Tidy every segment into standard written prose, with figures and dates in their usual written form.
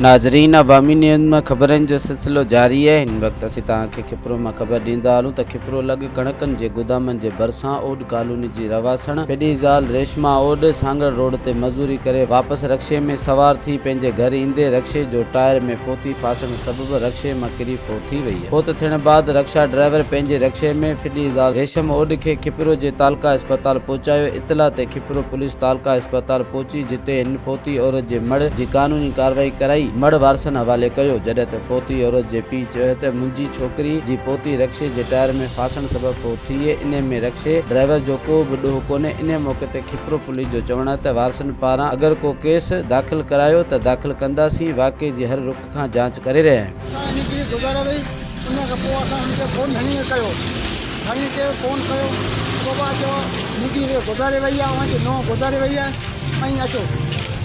नाज़रीन, अवामी न्यूज़ में ख़बरनि जो सिलसिलो जारी है। हिन वक्त असीं तव्हांखे खिपरो में ख़बर ॾींदा हलूं त खिपरो लॻ कणकनि जे गोदामनि जे भरिसां ओड कॉलोनी जी रवासण फिडी ज़ाल रेशमा ओड सांगड़ रोड ते मज़ूरी करे वापसि रक्शे में सवार थी पंहिंजे घर ईंदे रक्शे जो टायर में फोती फासण सबबि रक्शे मां किरी फोत थी वई है। फोत थियण बाद रक्षा ड्राइवर पंहिंजे रक्शे में फिडी ज़ाल रेशम ओड खे खिपरो जे तालका अस्पताल पहुचायो। इतला ते खिपरो पुलिस तालका अस्पताल पहुची, जिते हिन फोती औरत जे मड़ जी कानूनी कार्रवाई कराई मड़ वारसनि हवाले कयो। जॾहिं त फोती औरत जे पीउ चयो त मुंहिंजी छोकिरी जी पोती रक्शे जे टायर में फासण सबबि फोत थी है। इन में रक्शे ड्राइवर जो को बि ॾोह कोन्हे। इन मौक़े ते खिपरो पुलिस जो चवणु आहे त वारसनि पारां अगरि को केस दाख़िल करायो त दाख़िल कंदासीं। वाक़े जी हर रुख खां जांच करे रहिया आहियूं।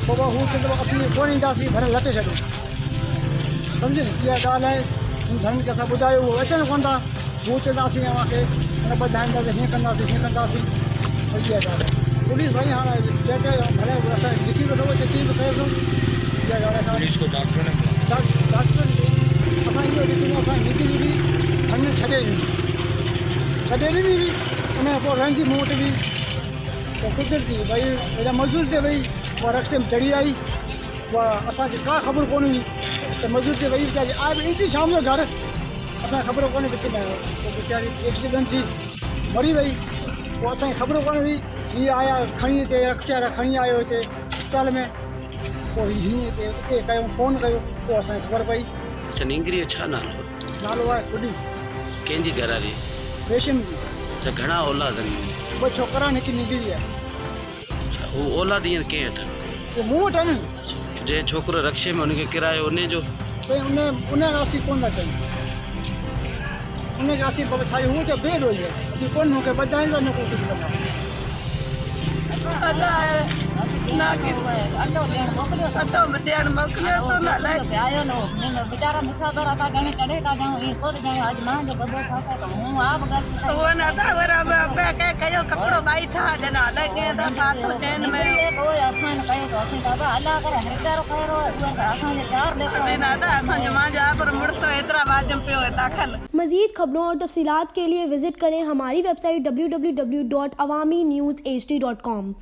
बाबा हू चवंदो असीं कोन ईंदासीं, भले लटे छॾो, सम्झे न। इहा ॻाल्हि आहे, धन खे असां ॿुधायो उहो अचनि कोन था। हू चवंदा असीं अव्हांखे न ॿुधाईंदासीं, हीअं कंदासीं हीअं कंदासीं। इहा ॻाल्हि आहे पुलिस साईं हाणे जेके भले असां लिखी वठो जेकी बि कयो। इहा ॻाल्हि आहे पुलिस को डॉक्टर असां इहो ॾिठो असां निकिरी बि धन छॾे ॾिनी बि उन खां पोइ रहंदी मूं वटि बि त कुदरती भई हेॾा मज़दूर ते वई उहा रक्शे में चढ़ी आई। उहा असांखे का ख़बर कोन हुई त मज़दूर ते वई वीचारी आहे ईंदी शाम जो घर, असांखे ख़बर कोन्हे किथे न पोइ वीचारी एक्सीडेंट थी मरी वई। पोइ असांखे ख़बर कोन हुई। हीअ आया खणी हिते रक्षा खणी आयो हिते अस्पताल में। पोइ हीअं हिते कयूं फ़ोन कयो, पोइ असांखे ख़बर पई। अच्छा, निंगरीअ छा नालो आहे कुडी कंहिंजी घरारी रेशम जी। त घणा औलाद आहिनि? ॿ छोकिरा आहिनि, हिकु निकिरी आहे। हू औलाद ईअं कंहिं वटि? उहो मूं वटि आहे न। जे छोकिरो रक्शे में हुनखे किरायो उन जो साईं उन असीं कोन था चयूं, उनखे असीं छा हूअ त बेड हुई आहे, असीं कोन हुनखे ॿधाईंदा न कुझु बि कंदा। मज़ीद खबरों और तफसीलात के लिए विजिट करें हमारी वेबसाइट www.awamiNewsHD.com।